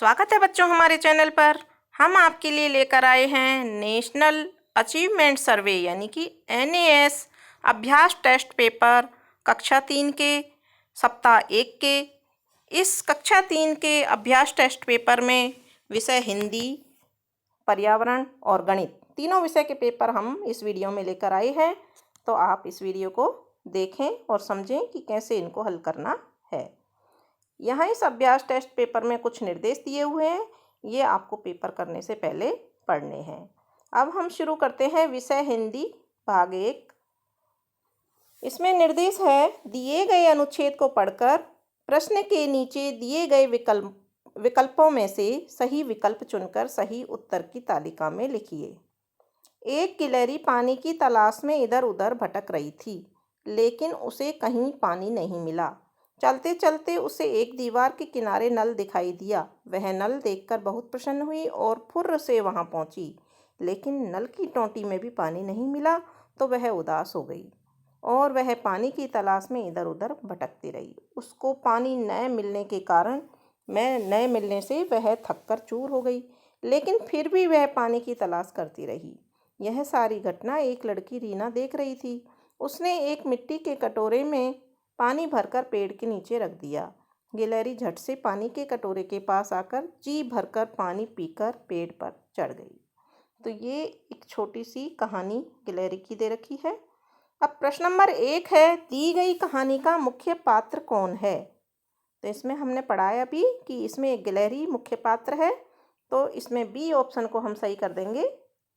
स्वागत है बच्चों हमारे चैनल पर। हम आपके लिए लेकर आए हैं नेशनल अचीवमेंट सर्वे यानी कि NAS अभ्यास टेस्ट पेपर कक्षा 3 के सप्ताह 1 के। इस कक्षा 3 के अभ्यास टेस्ट पेपर में विषय हिंदी, पर्यावरण और गणित तीनों विषय के पेपर हम इस वीडियो में लेकर आए हैं। तो आप इस वीडियो को देखें और समझें कि कैसे इनको हल करना है। यहाँ इस अभ्यास टेस्ट पेपर में कुछ निर्देश दिए हुए हैं, ये आपको पेपर करने से पहले पढ़ने हैं। अब हम शुरू करते हैं विषय हिंदी भाग 1। इसमें निर्देश है, दिए गए अनुच्छेद को पढ़कर प्रश्न के नीचे दिए गए विकल्पों में से सही विकल्प चुनकर सही उत्तर की तालिका में लिखिए। एक गिलहरी पानी की तलाश में इधर उधर भटक रही थी, लेकिन उसे कहीं पानी नहीं मिला। चलते चलते उसे एक दीवार के किनारे नल दिखाई दिया। वह नल देखकर बहुत प्रसन्न हुई और फुर्र से वहां पहुंची, लेकिन नल की टोंटी में भी पानी नहीं मिला तो वह उदास हो गई और वह पानी की तलाश में इधर उधर भटकती रही। उसको पानी न मिलने से वह थककर चूर हो गई, लेकिन फिर भी वह पानी की तलाश करती रही। यह सारी घटना एक लड़की रीना देख रही थी। उसने एक मिट्टी के कटोरे में पानी भरकर पेड़ के नीचे रख दिया। गिलहरी झट से पानी के कटोरे के पास आकर जी भरकर पानी पीकर पेड़ पर चढ़ गई। तो ये एक छोटी सी कहानी गिलहरी की दे रखी है। अब प्रश्न नंबर 1 है, दी गई कहानी का मुख्य पात्र कौन है? तो इसमें हमने पढ़ा है अभी कि इसमें एक गिलहरी मुख्य पात्र है, तो इसमें बी ऑप्शन को हम सही कर देंगे,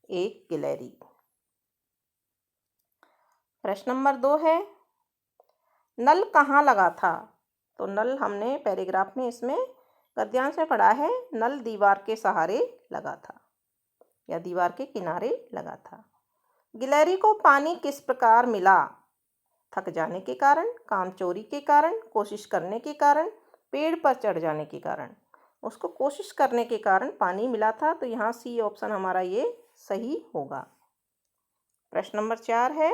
एक गिलहरी। प्रश्न नंबर 2 है, नल कहाँ लगा था? तो नल हमने पैराग्राफ में इसमें गद्यांश में पढ़ा है, नल दीवार के सहारे लगा था या दीवार के किनारे लगा था। गिलहरी को पानी किस प्रकार मिला? थक जाने के कारण, काम चोरी के कारण, कोशिश करने के कारण, पेड़ पर चढ़ जाने के कारण। उसको कोशिश करने के कारण पानी मिला था, तो यहाँ सी ऑप्शन हमारा ये सही होगा। प्रश्न नंबर 4 है,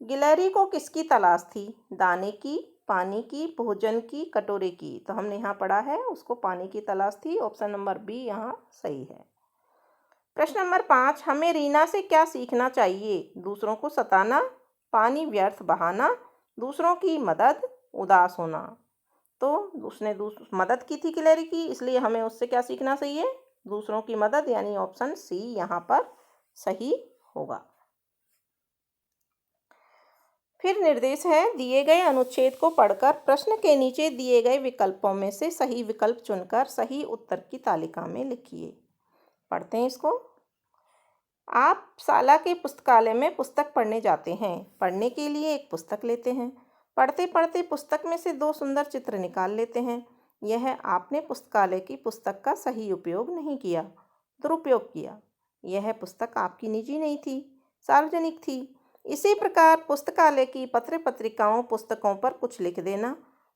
गिलहरी को किसकी तलाश थी? दाने की, पानी की, भोजन की, कटोरे की। तो हमने यहाँ पढ़ा है उसको पानी की तलाश थी। ऑप्शन नंबर बी यहाँ सही है। प्रश्न नंबर 5, हमें रीना से क्या सीखना चाहिए? दूसरों को सताना, पानी व्यर्थ बहाना, दूसरों की मदद, उदास होना। तो उसने मदद की थी गिलहरी की, इसलिए हमें उससे क्या सीखना चाहिए? दूसरों की मदद, यानी ऑप्शन सी यहाँ पर सही होगा। फिर निर्देश है, दिए गए अनुच्छेद को पढ़कर प्रश्न के नीचे दिए गए विकल्पों में से सही विकल्प चुनकर सही उत्तर की तालिका में लिखिए। पढ़ते हैं इसको। आप शाला के पुस्तकालय में पुस्तक पढ़ने जाते हैं। पढ़ने के लिए एक पुस्तक लेते हैं। पढ़ते पढ़ते पुस्तक में से 2 सुंदर चित्र निकाल लेते हैं। यह आपने पुस्तकालय की पुस्तक का सही उपयोग नहीं किया, दुरुपयोग किया। यह पुस्तक आपकी निजी नहीं थी, सार्वजनिक थी। इसी प्रकार पुस्तकालय की पत्र पत्रिकाओं पुस्तकों पर कुछ लिख देना।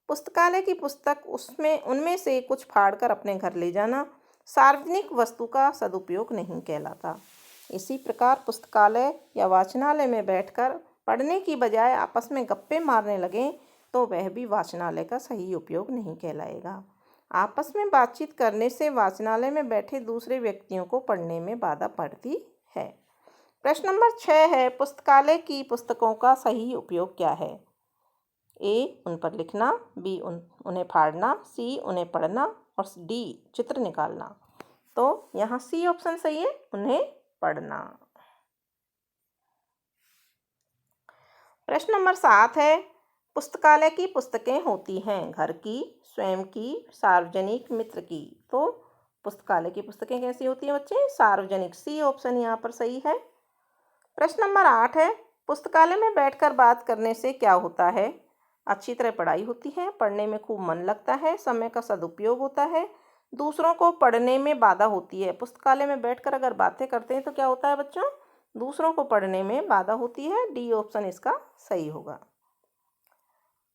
पुस्तकालय की पुस्तक उनमें से कुछ फाड़कर अपने घर ले जाना सार्वजनिक वस्तु का सदुपयोग नहीं कहलाता। इसी प्रकार पुस्तकालय या वाचनालय में बैठकर पढ़ने की बजाय आपस में गप्पे मारने लगें तो वह भी वाचनालय का सही उपयोग नहीं कहलाएगा। आपस में बातचीत करने से वाचनालय में बैठे दूसरे व्यक्तियों को पढ़ने में बाधा पड़ती है। प्रश्न नंबर 6 है, पुस्तकालय की पुस्तकों का सही उपयोग क्या है? ए, उन पर लिखना, बी, उन्हें फाड़ना, सी, उन्हें पढ़ना और डी, चित्र निकालना। तो यहाँ सी ऑप्शन सही है, उन्हें पढ़ना। प्रश्न नंबर 7 है, पुस्तकालय की पुस्तकें होती हैं घर की, स्वयं की, सार्वजनिक, मित्र की। तो पुस्तकालय की पुस्तकें कैसी होती हैं बच्चे? सार्वजनिक। सी ऑप्शन यहाँ पर सही है। प्रश्न नंबर 8 है, पुस्तकालय में बैठकर बात करने से क्या होता है? अच्छी तरह पढ़ाई होती है, पढ़ने में खूब मन लगता है, समय का सदुपयोग होता है, दूसरों को पढ़ने में बाधा होती है। पुस्तकालय में बैठकर अगर बातें करते हैं तो क्या होता है बच्चों? दूसरों को पढ़ने में बाधा होती है। डी ऑप्शन इसका सही होगा।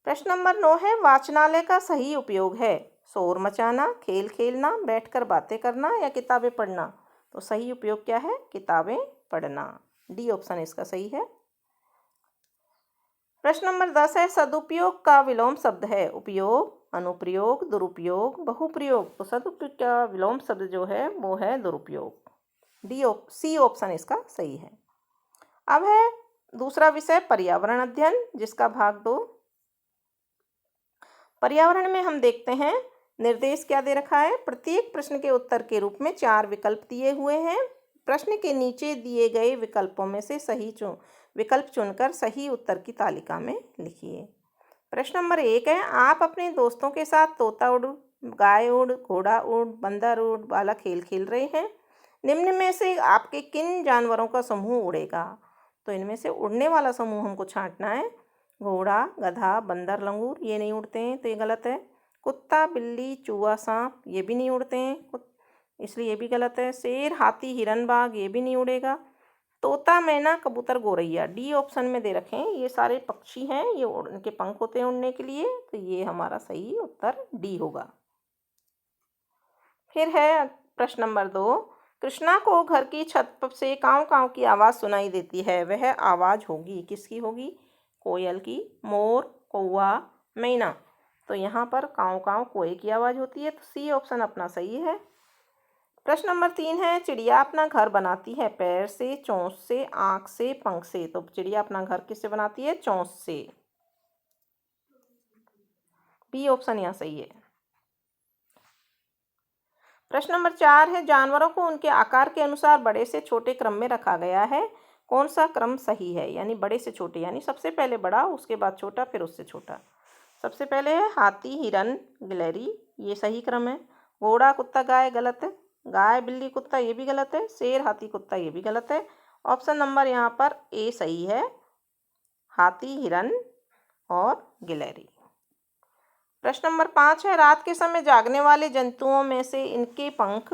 प्रश्न नंबर 9 है, वाचनालय का सही उपयोग है शोर मचाना, खेल खेलना, बैठकर बातें करना या किताबें पढ़ना। तो सही उपयोग क्या है? किताबें पढ़ना। डी ऑप्शन इसका सही है। प्रश्न नंबर 10 है, सदुपयोग का विलोम शब्द है उपयोग, अनुप्रयोग, दुरुपयोग, बहुप्रयोग। तो सदुपयोग का विलोम शब्द जो है वो है दुरुपयोग। सी ऑप्शन इसका सही है। अब है दूसरा विषय पर्यावरण अध्ययन, जिसका भाग 2। पर्यावरण में हम देखते हैं निर्देश क्या दे रखा है। प्रत्येक प्रश्न के उत्तर के रूप में 4 विकल्प दिए हुए हैं। प्रश्न के नीचे दिए गए विकल्पों में से विकल्प चुनकर सही उत्तर की तालिका में लिखिए। प्रश्न नंबर 1 है, आप अपने दोस्तों के साथ तोता उड़, गाय उड़, घोड़ा उड़, बंदर उड़ वाला खेल खेल रहे हैं। निम्न में से आपके किन जानवरों का समूह उड़ेगा? तो इनमें से उड़ने वाला समूह हमको छांटना है। घोड़ा, गधा, बंदर, लंगूर ये नहीं उड़ते हैं, तो ये गलत है। कुत्ता, बिल्ली, चूहा, सांप ये भी नहीं उड़ते हैं, इसलिए ये भी गलत है। शेर, हाथी, हिरन, बाघ ये भी नहीं उड़ेगा। तोता, मैना, कबूतर, गोरैया डी ऑप्शन में दे रखे हैं। ये सारे पक्षी हैं, ये उनके पंख होते हैं उड़ने के लिए, तो ये हमारा सही उत्तर डी होगा। फिर है प्रश्न नंबर 2, कृष्णा को घर की छत से काँव काँव की आवाज़ सुनाई देती है, वह आवाज़ होगी किसकी होगी? कोयल की, मोर, कौवा, मैना। तो यहाँ पर काँव काँव कोयल की आवाज़ होती है, तो सी ऑप्शन अपना सही है। प्रश्न नंबर 3 है, चिड़िया अपना घर बनाती है पैर से, चोंच से, आँख से, पंख से। तो चिड़िया अपना घर किससे बनाती है? चोंच से। बी ऑप्शन यहाँ सही है। प्रश्न नंबर 4 है, जानवरों को उनके आकार के अनुसार बड़े से छोटे क्रम में रखा गया है, कौन सा क्रम सही है? यानी बड़े से छोटे, यानी सबसे पहले बड़ा, उसके बाद छोटा, फिर उससे छोटा। सबसे पहले है हाथी, हिरन, गिलहरी, ये सही क्रम है। घोड़ा, कुत्ता, गाय गलत है। गाय, बिल्ली, कुत्ता ये भी गलत है। शेर, हाथी, कुत्ता ये भी गलत है। ऑप्शन नंबर यहाँ पर ए सही है, हाथी, हिरन और गिलहरी। प्रश्न नंबर 5 है, रात के समय जागने वाले जंतुओं में से इनके पंख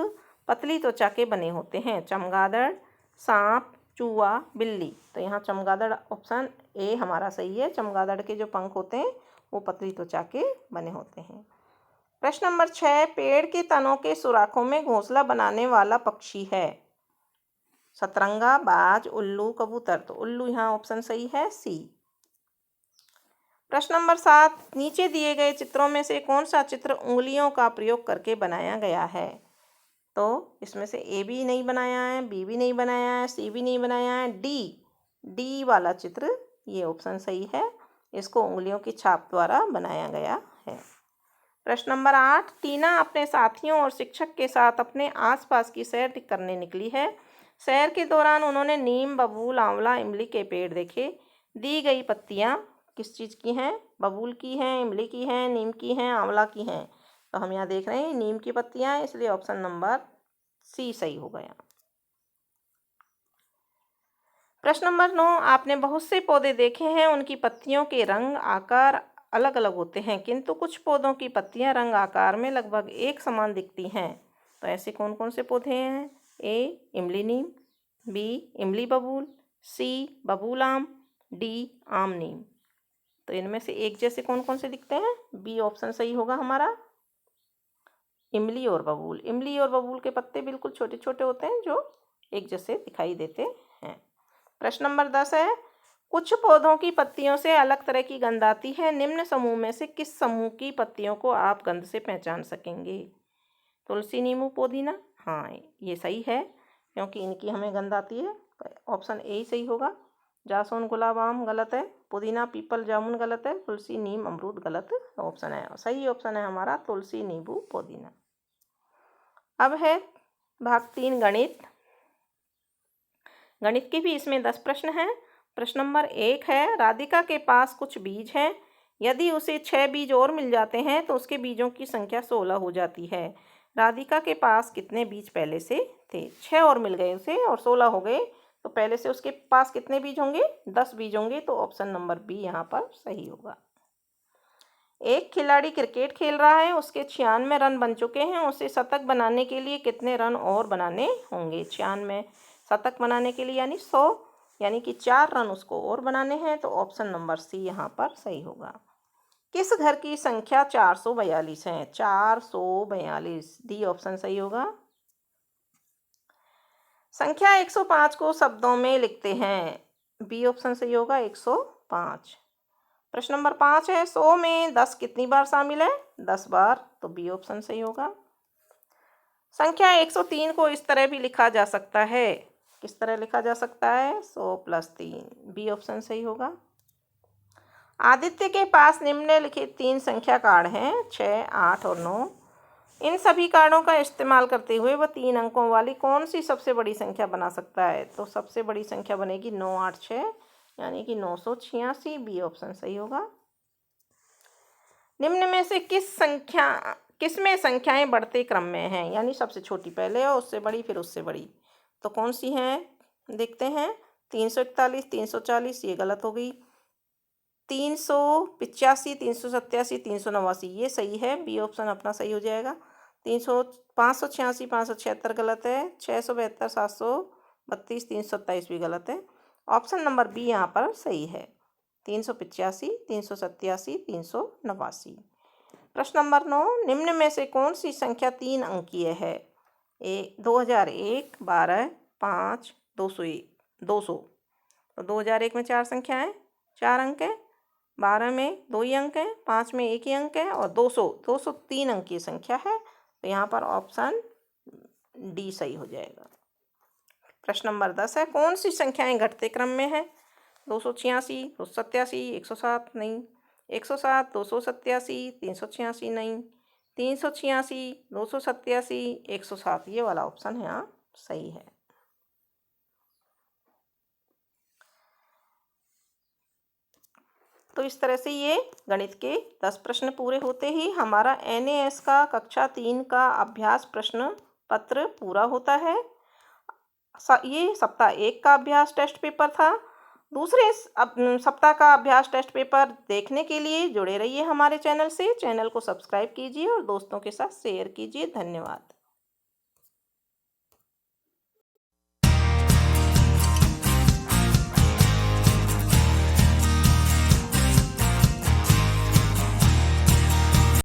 पतली त्वचा के बने होते हैं, चमगादड़, सांप, चूहा, बिल्ली। तो यहाँ चमगादड़ ऑप्शन ए हमारा सही है। चमगादड़ के जो पंख होते हैं वो पतली त्वचा के बने होते हैं। प्रश्न नंबर 6, पेड़ के तनों के सुराखों में घोंसला बनाने वाला पक्षी है, सतरंगा, बाज, उल्लू, कबूतर। तो उल्लू यहाँ ऑप्शन सही है, सी। प्रश्न नंबर 7, नीचे दिए गए चित्रों में से कौन सा चित्र उंगलियों का प्रयोग करके बनाया गया है? तो इसमें से ए भी नहीं बनाया है, बी भी नहीं बनाया है, सी भी नहीं बनाया है, डी वाला चित्र ये ऑप्शन सही है, इसको उंगलियों की छाप द्वारा बनाया गया है। प्रश्न नंबर 8, टीना अपने साथियों और शिक्षक के साथ अपने आसपास की सैर करने निकली है। सैर के दौरान उन्होंने नीम, बबूल, आंवला, इमली के पेड़ देखे। दी गई पत्तियां किस चीज़ की हैं? बबूल की हैं, इमली की हैं, नीम की हैं, आंवला की हैं। तो हम यहाँ देख रहे हैं नीम की पत्तियां हैं, इसलिए ऑप्शन नंबर सी सही हो गया। प्रश्न नंबर 9, आपने बहुत से पौधे देखे हैं, उनकी पत्तियों के रंग, आकार अलग अलग होते हैं, किंतु कुछ पौधों की पत्तियां रंग आकार में लगभग एक समान दिखती हैं। तो ऐसे कौन कौन से पौधे हैं? ए इमली नीम, बी इमली बबूल, सी बबूल आम, डी आम नीम। तो इनमें से एक जैसे कौन कौन से दिखते हैं? बी ऑप्शन सही होगा हमारा, इमली और बबूल। इमली और बबूल के पत्ते बिल्कुल छोटे छोटे होते हैं जो एक जैसे दिखाई देते हैं। प्रश्न नंबर 10 है, कुछ पौधों की पत्तियों से अलग तरह की गंध आती है, निम्न समूह में से किस समूह की पत्तियों को आप गंध से पहचान सकेंगे? तुलसी, नींबू, पुदीना। हाँ ये सही है, क्योंकि इनकी हमें गंध आती है, ऑप्शन ए ही सही होगा। जासुन, गुलाब, आम गलत है। पुदीना, पीपल, जामुन गलत है। तुलसी, नीम, अमरूद गलत ऑप्शन है। सही ऑप्शन है हमारा तुलसी, नींबू, पुदीना। अब है भाग 3 गणित। गणित के भी इसमें 10 प्रश्न हैं। प्रश्न नंबर 1 है, राधिका के पास कुछ बीज हैं, यदि उसे 6 बीज और मिल जाते हैं तो उसके बीजों की संख्या 16 हो जाती है। राधिका के पास कितने बीज पहले से थे? 6 और मिल गए उसे और 16 हो गए, तो पहले से उसके पास कितने बीज होंगे? 10 बीज होंगे। तो ऑप्शन नंबर बी यहाँ पर सही होगा। एक खिलाड़ी क्रिकेट खेल रहा है, उसके 96 रन बन चुके हैं, उसे शतक बनाने के लिए कितने रन और बनाने होंगे? 96 शतक बनाने के लिए यानी 100, यानी कि 4 रन उसको और बनाने हैं। तो ऑप्शन नंबर सी यहाँ पर सही होगा। किस घर की संख्या 442 है? 442, डी ऑप्शन सही होगा। संख्या 105 को शब्दों में लिखते हैं, बी ऑप्शन सही होगा 105। प्रश्न नंबर 5 है 100 में 10 कितनी बार शामिल है? 10 बार, तो बी ऑप्शन सही होगा। संख्या 103 को इस तरह भी लिखा जा सकता है, किस तरह लिखा जा सकता है? 100 + 3, बी ऑप्शन सही होगा। आदित्य के पास निम्नलिखित 3 संख्या कार्ड हैं, 6, 8 और 9। इन सभी कार्डों का इस्तेमाल करते हुए वह 3 अंकों वाली कौन सी सबसे बड़ी संख्या बना सकता है? तो सबसे बड़ी संख्या बनेगी 986 यानी कि 986, बी ऑप्शन सही होगा। निम्न में से किसमें संख्याएं बढ़ते क्रम में हैं, यानी सबसे छोटी पहले और उससे बड़ी फिर उससे बड़ी, तो कौन सी हैं? देखते हैं। 341, 340 ये गलत हो गई। 385, 387, 389 ये सही है, बी ऑप्शन अपना सही हो जाएगा। 586, 576 गलत है। 672, 732, 327 भी गलत है। ऑप्शन नंबर बी यहाँ पर सही है, 385, 387, 389। प्रश्न नंबर 9, निम्न में से कौन सी संख्या 3 अंकीय है? 2001, 12, 5, 201, 200। तो 2001 में 4 संख्याएं, 4 अंक है। 12 में 2 ही अंक हैं, 5 में 1 ही अंक है और 200 3 अंक की संख्या है, तो यहाँ पर ऑप्शन डी सही हो जाएगा। प्रश्न नंबर 10 है कौन सी संख्याएं घटते क्रम में है? 286, 287, 107 नहीं, 107, 287, 386 नहीं, 386, 287, 107 ये वाला ऑप्शन यहाँ सही है। तो इस तरह से ये गणित के 10 प्रश्न पूरे होते ही हमारा NAS का कक्षा 3 का अभ्यास प्रश्न पत्र पूरा होता है। ये सप्ताह 1 का अभ्यास टेस्ट पेपर था। दूसरे सप्ताह का अभ्यास टेस्ट पेपर देखने के लिए जुड़े रहिए हमारे चैनल से। चैनल को सब्सक्राइब कीजिए और दोस्तों के साथ शेयर कीजिए। धन्यवाद।